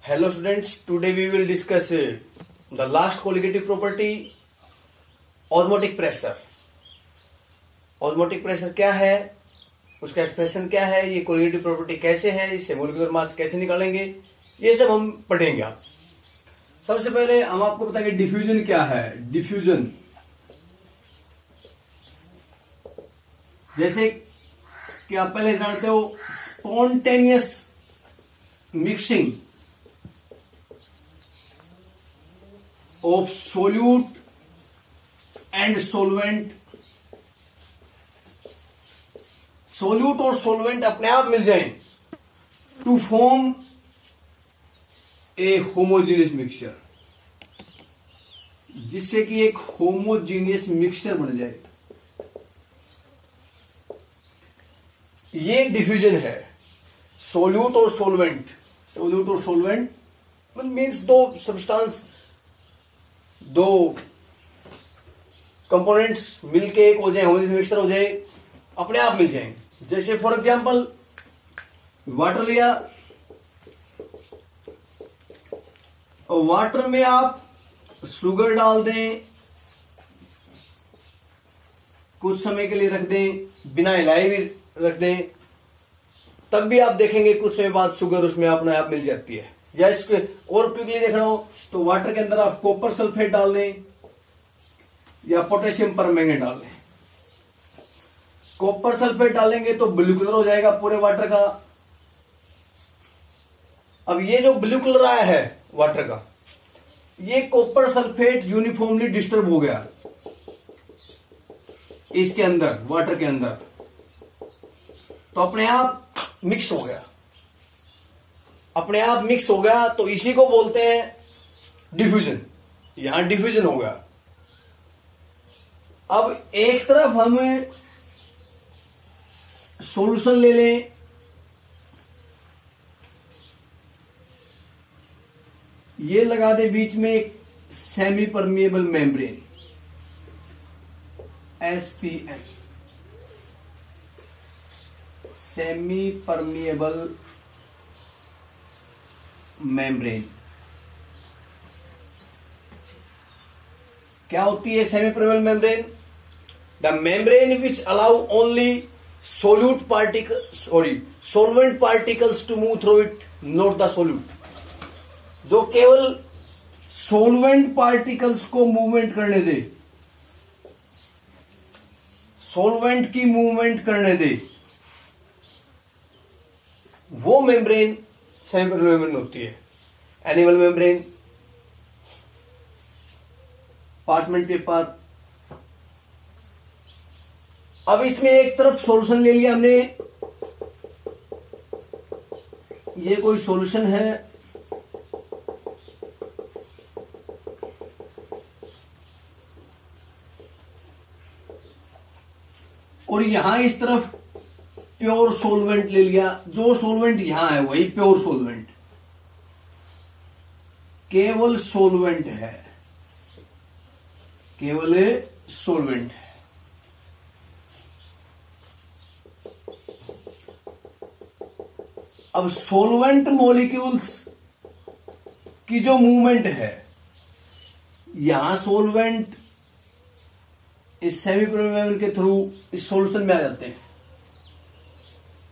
Hello students, today we will discuss the last colligative property, osmotic pressure. Osmotic pressure क्या है, उसका expression क्या है, ये colligative property कैसे है, इससे मोलिकुलर मास कैसे निकालेंगे, ये सब हम पढ़ेंगे आज। सबसे पहले हम आपको बताएंगे डिफ्यूजन क्या है। डिफ्यूजन जैसे कि आप पहले जानते हो spontaneous mixing of solute and solvent। Solute और सोलवेंट अपने आप मिल जाएं to form a homogeneous mixture, जिससे कि एक होमोजीनियस मिक्सचर बन जाए। ये डिफ्यूजन है। सोल्यूट और सोलवेंट, सोल्यूट और सोलवेंट मीन्स दो सब्सटेंस, दो कंपोनेंट्स मिलके एक हो जाए, होमोजेनियस मिक्सचर हो जाए, अपने आप मिल जाएंगे। जैसे फॉर एग्जांपल वाटर लिया और वाटर में आप शुगर डाल दें, कुछ समय के लिए रख दें, बिना हिलाए भी रख दें, तब भी आप देखेंगे कुछ समय बाद शुगर उसमें अपने आप मिल जाती है। या इसके और क्विकली देखना हो तो वाटर के अंदर आप कॉपर सल्फेट डाल दें या पोटेशियम परमैंगनेट डाल दें। कॉपर सल्फेट डालेंगे तो ब्लू कलर हो जाएगा पूरे वाटर का। अब ये जो ब्लू कलर आया है वाटर का, ये कॉपर सल्फेट यूनिफॉर्मली डिस्टर्ब हो गया इसके अंदर, वाटर के अंदर, तो अपने आप मिक्स हो गया। अपने आप मिक्स हो गया तो इसी को बोलते हैं डिफ्यूजन। यहां डिफ्यूजन हो गया। अब एक तरफ हम सॉल्यूशन ले लें, ये लगा दे बीच में एक semi permeable membrane SPM, semi permeable membrane. क्या होती है semi permeable membrane? The membrane which allow only solute particle solvent particles to move through it, not the solute. जो केवल सोलवेंट पार्टिकल्स को मूवमेंट करने दे, सोलवेंट की मूवमेंट करने दे, वो मेम्ब्रेन सेमी परमिएबल मेम्ब्रेन होती है। Animal membrane, parchment paper. अब इसमें एक तरफ सॉल्यूशन ले लिया हमने, ये कोई सॉल्यूशन है, और यहां इस तरफ प्योर सोलवेंट ले लिया। जो सोलवेंट यहां है वही प्योर सोलवेंट, केवल सोलवेंट है, केवल सोलवेंट है। अब सोलवेंट मॉलिक्यूल्स की जो मूवमेंट है, यहां सोलवेंट इस सेमी परमिएबल मेम्ब्रेन के थ्रू इस सॉल्यूशन में आ जाते हैं।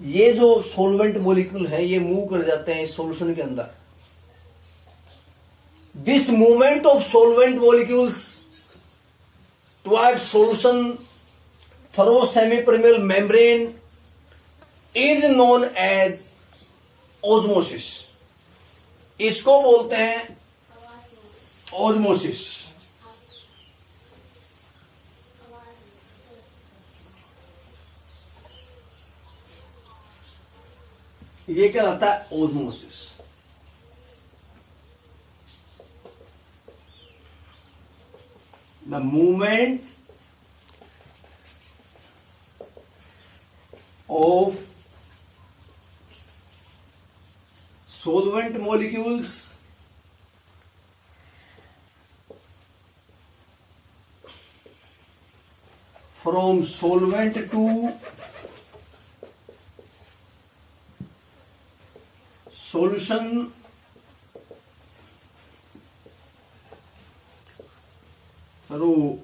ये जो सोलवेंट मॉलिक्यूल है ये मूव कर जाते हैं इस सॉल्यूशन के अंदर। This movement of solvent molecules towards solution through semi permeable membrane is known as osmosis. इसको बोलते हैं ऑस्मोसिस। ये क्या रहता है? Osmosis. The movement of solvent molecules from solvent to solution through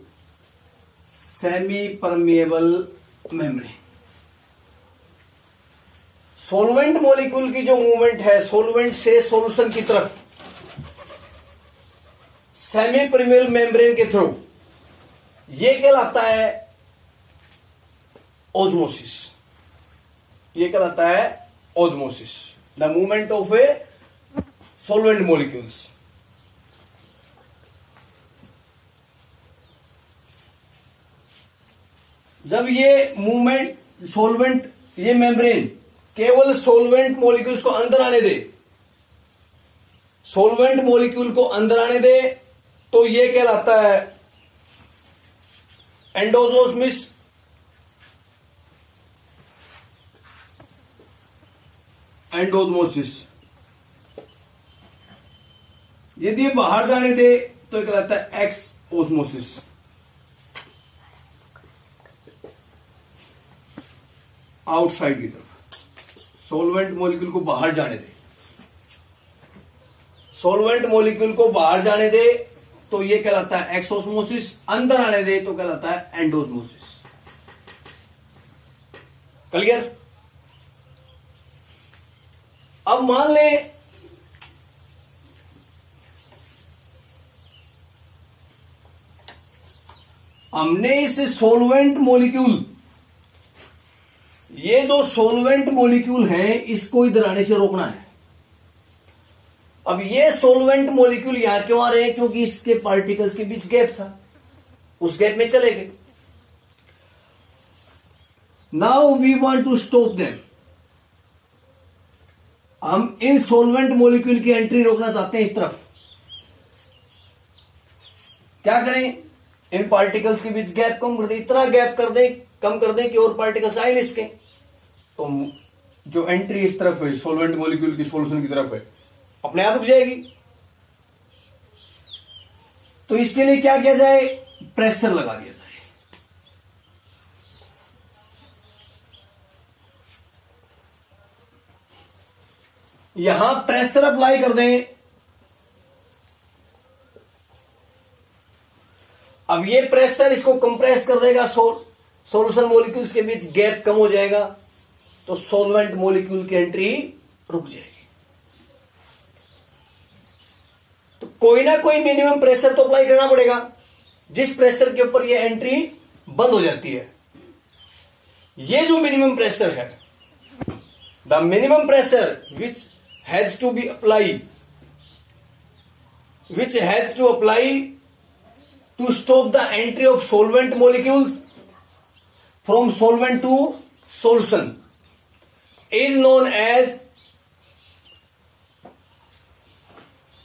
semi permeable membrane. Solvent molecule की जो movement है सॉल्वेंट से सॉल्यूशन की तरफ सेमी परमिएबल मेम्ब्रेन के थ्रू, यह कहलाता है ऑस्मोसिस। यह कहलाता है osmosis, the movement of a solvent molecules. जब ये मूवमेंट सॉल्वेंट, ये मेम्ब्रेन केवल सॉल्वेंट मॉलिक्यूल्स को अंदर आने दे, सॉल्वेंट मॉलिक्यूल को अंदर आने दे, तो ये कहलाता है एंडोजोस्मिस। एंडोस्मोसिस। यदि बाहर जाने दे तो ये कहलाता है एक्स ओस्मोसिस। आउटसाइड की तरफ सॉल्वेंट मॉलिक्यूल को बाहर जाने दे, सॉल्वेंट मॉलिक्यूल को बाहर जाने दे तो यह कहलाता है एक्सोस्मोसिस, अंदर आने दे तो कहलाता है एंडोस्मोसिस। क्लियर? अब मान लें हमने इस सॉल्वेंट मॉलिक्यूल, ये जो सॉल्वेंट मॉलिक्यूल है इसको इधर आने से रोकना है। अब ये सॉल्वेंट मॉलिक्यूल यहां क्यों आ रहे हैं? क्योंकि इसके पार्टिकल्स के बीच गैप था, उस गैप में चले गए। Now we want to stop them. हम इन सॉल्वेंट मॉलिक्यूल की एंट्री रोकना चाहते हैं इस तरफ। क्या करें? इन पार्टिकल्स के बीच गैप कम कर दे, इतना गैप कर दे, कम कर दे कि और पार्टिकल्स आए इसके, तो जो एंट्री इस तरफ है सॉल्वेंट मॉलिक्यूल की सॉल्यूशन की तरफ है अपने आप रुक जाएगी। तो इसके लिए क्या किया जाए? प्रेशर लगा दिया जाए। यहां प्रेशर अप्लाई कर दें। अब ये प्रेशर इसको कंप्रेस कर देगा, सॉल्यूशन मॉलिक्यूल्स के बीच गैप कम हो जाएगा, तो सॉल्वेंट मॉलिक्यूल की एंट्री रुक जाएगी। तो कोई ना कोई मिनिमम प्रेशर तो अप्लाई करना पड़ेगा, जिस प्रेशर के ऊपर ये एंट्री बंद हो जाती है। ये जो मिनिमम प्रेशर है, the minimum pressure which has to be apply, which has to apply to stop the entry of solvent molecules from solvent to solution is known as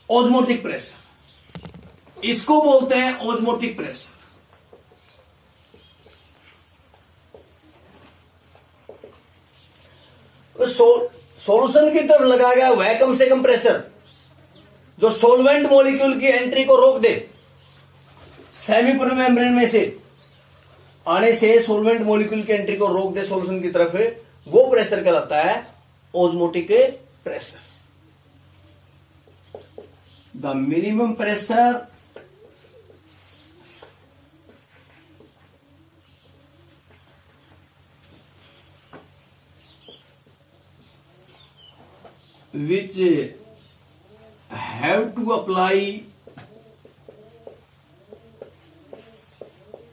osmotic pressure। इसको बोलते हैं osmotic pressure। सॉल्यूशन की तरफ लगाया गया वह कम से कम pressure जो सॉल्वेंट मॉलिक्यूल की एंट्री को रोक दे, सेमी परमिएबल मेम्ब्रेन में से आने से सॉल्वेंट मॉलिक्यूल की एंट्री को रोक दे सॉल्यूशन की तरफ, वो प्रेशर कहलाता है osmotic pressure. The minimum pressure which have to apply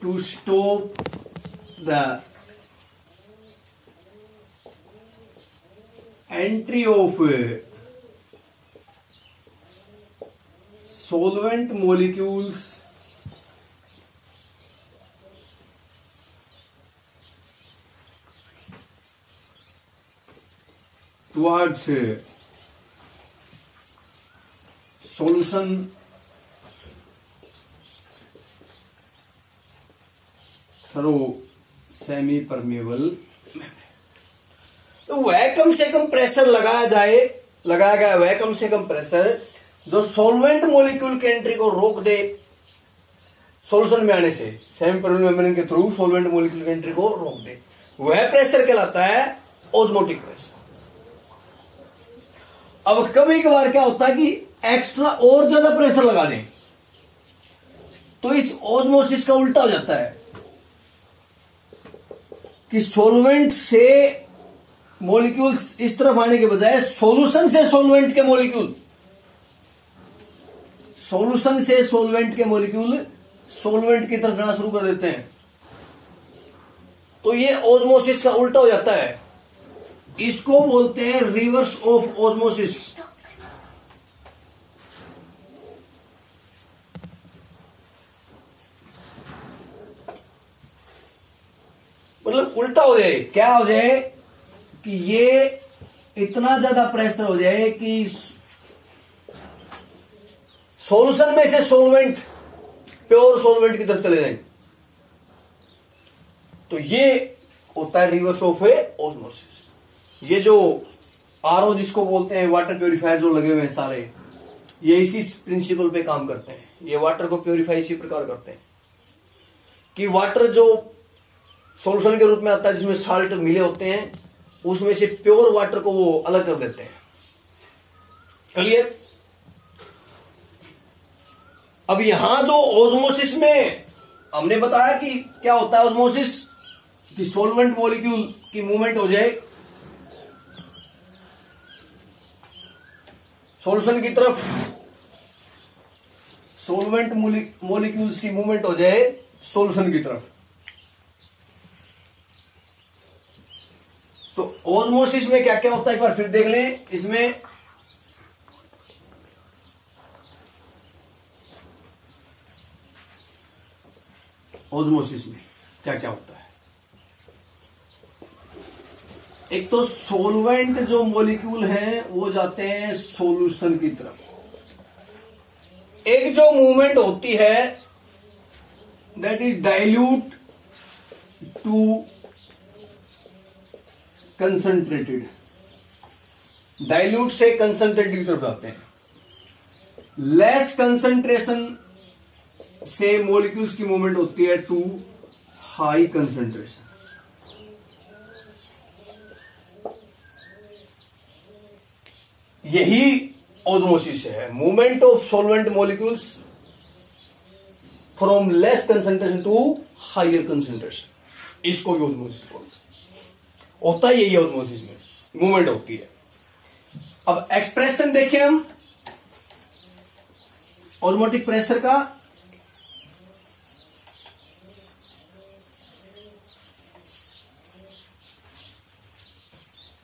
to stop the entry of solvent molecules towards solution through semi permeable membrane. तो वह कम से कम प्रेशर लगाया गया वह कम से कम प्रेशर जो सॉल्वेंट मॉलिक्यूल की एंट्री को रोक दे सॉल्यूशन में आने से, सेमी परमिएबल मेम्ब्रेन के थ्रू सॉल्वेंट मॉलिक्यूल की एंट्री को रोक दे, वह प्रेशर कहलाता है ऑस्मोटिक प्रेशर। अब कभी कभार क्या होता है कि एक्स्ट्रा और ज्यादा प्रेशर लगा दें, तो तो इस ऑस्मोसिस का उल्टा हो जाता है कि सॉल्वेंट से मॉलिक्यूल्स इस तरफ आने के बजाय सॉल्यूशन से सॉल्वेंट के मॉलिक्यूल, सॉल्यूशन से सॉल्वेंट के मॉलिक्यूल सॉल्वेंट की तरफ जाना शुरू कर देते हैं। तो ये ऑस्मोसिस का उल्टा हो जाता है। इसको बोलते हैं रिवर्स ऑफ ऑस्मोसिस। मतलब उल्टा हो जाए, क्या हो जाए कि ये इतना ज्यादा प्रेशर हो जाए कि सॉल्यूशन में से सॉल्वेंट प्योर सॉल्वेंट की तरफ चले जाए। तो ये होता है रिवर्स ऑफ ऑस्मोसिस। ये जो आरओ जिसको बोलते हैं, वाटर प्योरीफायर जो लगे हुए हैं सारे, ये इसी प्रिंसिपल पे काम करते हैं। ये वाटर को प्योरीफाई इसी प्रकार करते हैं कि वाटर जो सॉल्यूशन के रूप में आता है जिसमें साल्ट मिले होते हैं, उसमें से प्योर वाटर को वो अलग कर देते हैं। क्लियर? अब यहां जो ऑस्मोसिस में हमने बताया कि क्या होता है ऑस्मोसिस, कि सॉल्वेंट मॉलिक्यूल की मूवमेंट हो जाए सॉल्यूशन की तरफ, सॉल्वेंट मॉलिक्यूल्स की मूवमेंट हो जाए सॉल्यूशन की तरफ। तो ऑस्मोसिस में क्या क्या होता है एक बार फिर देख लें। इसमें ऑस्मोसिस में क्या क्या होता है, एक तो सॉल्वेंट जो मॉलिक्यूल हैं वो जाते हैं सॉल्यूशन की तरफ। एक जो मूवमेंट होती है that is dilute to concentrated, dilute से कंसंट्रेटेड की तरफ जाते हैं। लेस कंसंट्रेशन से मॉलिक्यूल्स की मूवमेंट होती है टू हाई कंसंट्रेशन। यही ऑस्मोसिस है, movement of solvent molecules from less concentration to higher concentration. इसको भी ऑस्मोसिस बोलते हैं। होता ही यही ऑस्मोसिस में मूवमेंट होती है। अब एक्सप्रेशन देखें हम ऑस्मोटिक प्रेशर का।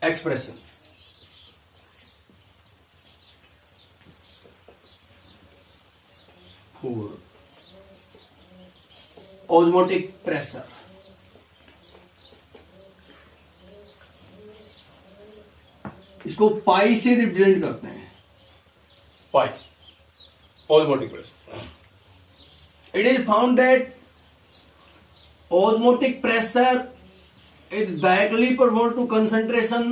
एक्सप्रेशन ऑस्मोटिक प्रेशर, इसको पाई से रिप्रेजेंट करते हैं। Pi osmotic pressure. It is found that osmotic pressure is directly proportional to concentration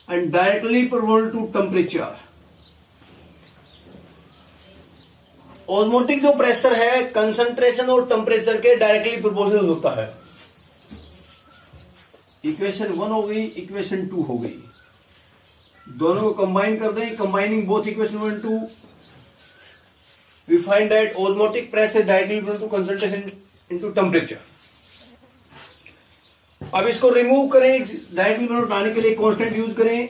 and directly proportional to temperature। Osmotic जो प्रेशर है कंसंट्रेशन और टेम्परेचर के डायरेक्टली प्रोपोर्शनल होता है। इक्वेशन 1 हो गई, इक्वेशन 2 हो गई। दोनों को कंबाइन कर दें, combining both equation 1 and 2 we find that osmotic pressure directly proportional to concentration into temperature. अब इसको रिमूव करें, डायरेक्टली उठाने के लिए कांस्टेंट यूज करें,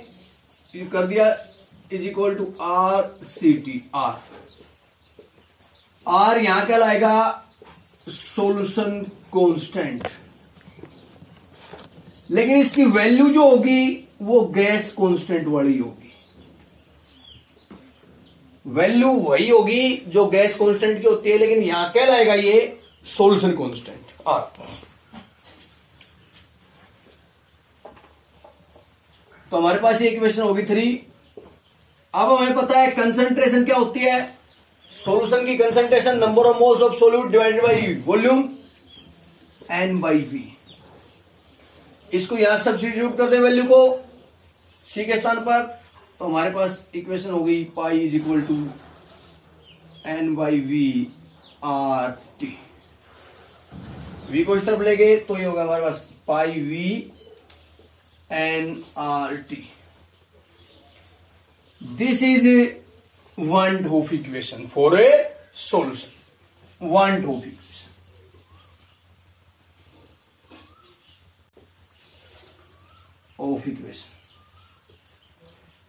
कर दिया is equal to R C T. R यहां क्या लाएगा, सॉल्यूशन कांस्टेंट, लेकिन इसकी वैल्यू जो होगी वो गैस कांस्टेंट वाली होगी। वैल्यू वही होगी जो गैस कांस्टेंट की होती है, लेकिन यहां क्या लाएगा ये सॉल्यूशन कांस्टेंट आर। तो हमारे पास ये इक्वेशन होगी 3। अब हमें पता है कंसंट्रेशन क्या होती है, सॉल्यूशन की concentration number of moles of solute divided by volume n by V. इसको यहां सब्स्टिट्यूट कर दे वैल्यू को c के स्थान पर, तो हमारे पास इक्वेशन हो गई pi is equal to n by V R T. v को इस तरफ ले गए तो ये होगा हमारे पास pi V nRT। This is one of equation for a solution। Van't of equation.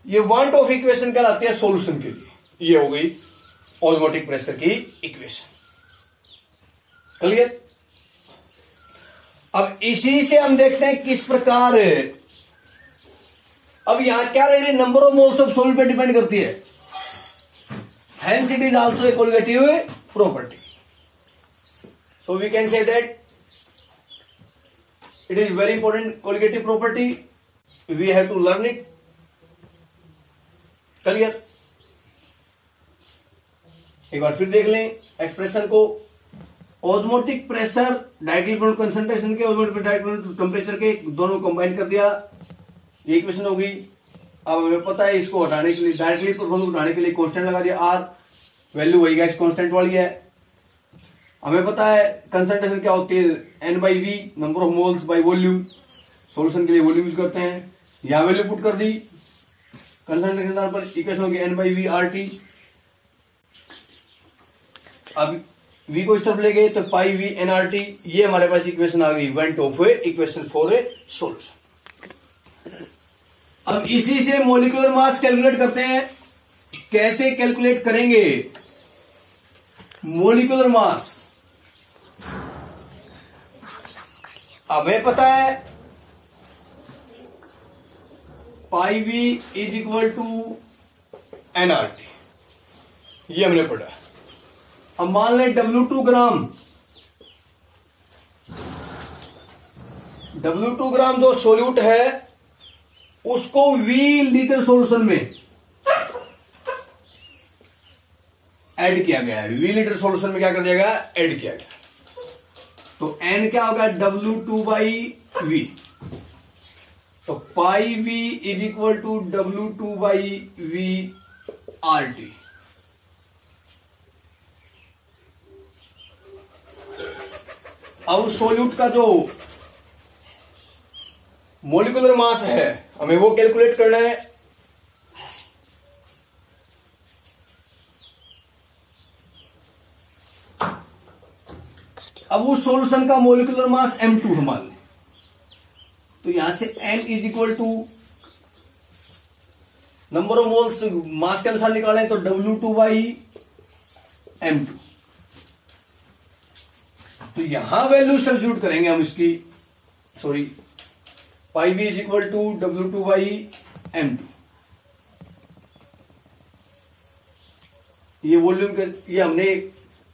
ये वांट ऑफ इक्वेशन कहलाती है सॉल्यूशन के लिए। ये हो गई ऑस्मोटिक प्रेशर की इक्वेशन। क्लियर? अब इसी से हम देखते हैं किस प्रकार, अब यहां क्या रह रही, number of moles of solute पे डिपेंड करती है। Hence it is also a colligative property. So we can say that it is very important colligative property, we have to learn it. Clear? एक बार फिर देख लें एक्सप्रेशन को। Osmotic pressure directly concentration के, ऑस्मोटिक डायरेक्टली टेम्परेचर के, दोनों combine कर दिया, ये इक्वेशन होगी। अब हमें पता है इसको हटाने के लिए, डायरेक्टली प्रोपोर्शनल को हटाने के लिए कांस्टेंट लगा दिया, आर वैल्यू वही गैस कांस्टेंट वाली है। हमें पता है कंसंट्रेशन क्या होती है, N by V, number of moles by volume. Solution के लिए वॉल्यूम यूज करते हैं, यहां वैल्यू पुट कर दी कंसंट्रेशन पर, इक्वेशन होगी N by V R T. अब v को इस तरफ ले गए तो pi V N R T, ये हमारे पास इक्वेशन आ गई van't Hoff equation for a solution. अब इसी से मॉलिक्यूलर मास कैलकुलेट करते हैं। कैसे कैलकुलेट करेंगे मॉलिक्यूलर मास? हमें पता है pi V is equal to N R T, ये हमने पढ़ा। अब मान लें W2 ग्राम, W2 ग्राम जो सोल्यूट है उसको V लीटर सॉल्यूशन में ऐड किया गया है। V लीटर सॉल्यूशन में क्या कर दिया गया, ऐड किया गया। तो N क्या होगा, W2 बाई V। तो pi V is equal to W2 by V R T. अब सोल्यूट का जो मॉलिक्यूलर मास है हमें वो कैलकुलेट करना है। अब उस सॉल्यूशन का मॉलिक्यूलर मास M2 है मान लें, तो यहां से N is equal to number of moles mass के अनुसार निकालें तो W2 बाई M2। तो यहां वैल्यू सब्स्टिट्यूट करेंगे हम इसकी, sorry, pi V is equal to W2 by M2। ये वॉल्यूम के, ये हमने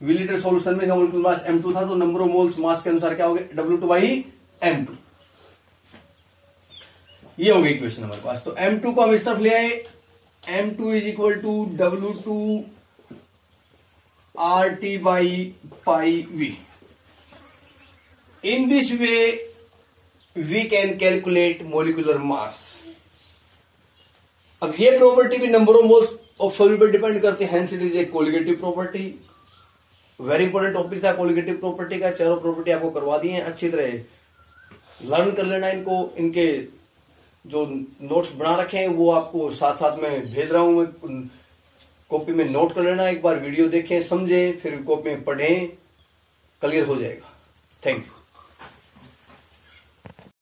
मिलीलीटर सॉल्यूशन में मॉलिक्यूलर मास M2 था, तो नंबर ऑफ मोल्स मास के अनुसार क्या हो गया, W2 बाई M2। ये हो गई इक्वेशन हमारे पास। तो M2 को हम इस तरफ ले आए, M2 is equal to W2 RT by pi V। In this way, we can calculate molecular mass. अब ये प्रॉपर्टी भी number of moles of solute पर डिपेंड करती है, hence it is a colligative property. Very important topic था colligative property का। चारों property आपको करवा दी है, अच्छी तरह लर्न कर लेना इनको। इनके जो नोट्स बना रखे हैं वो आपको साथ साथ में भेज रहा हूं मैं, कॉपी में नोट कर लेना। एक बार वीडियो देखें, समझें, फिर कॉपी में पढ़ें, क्लियर हो जाएगा। Thank you.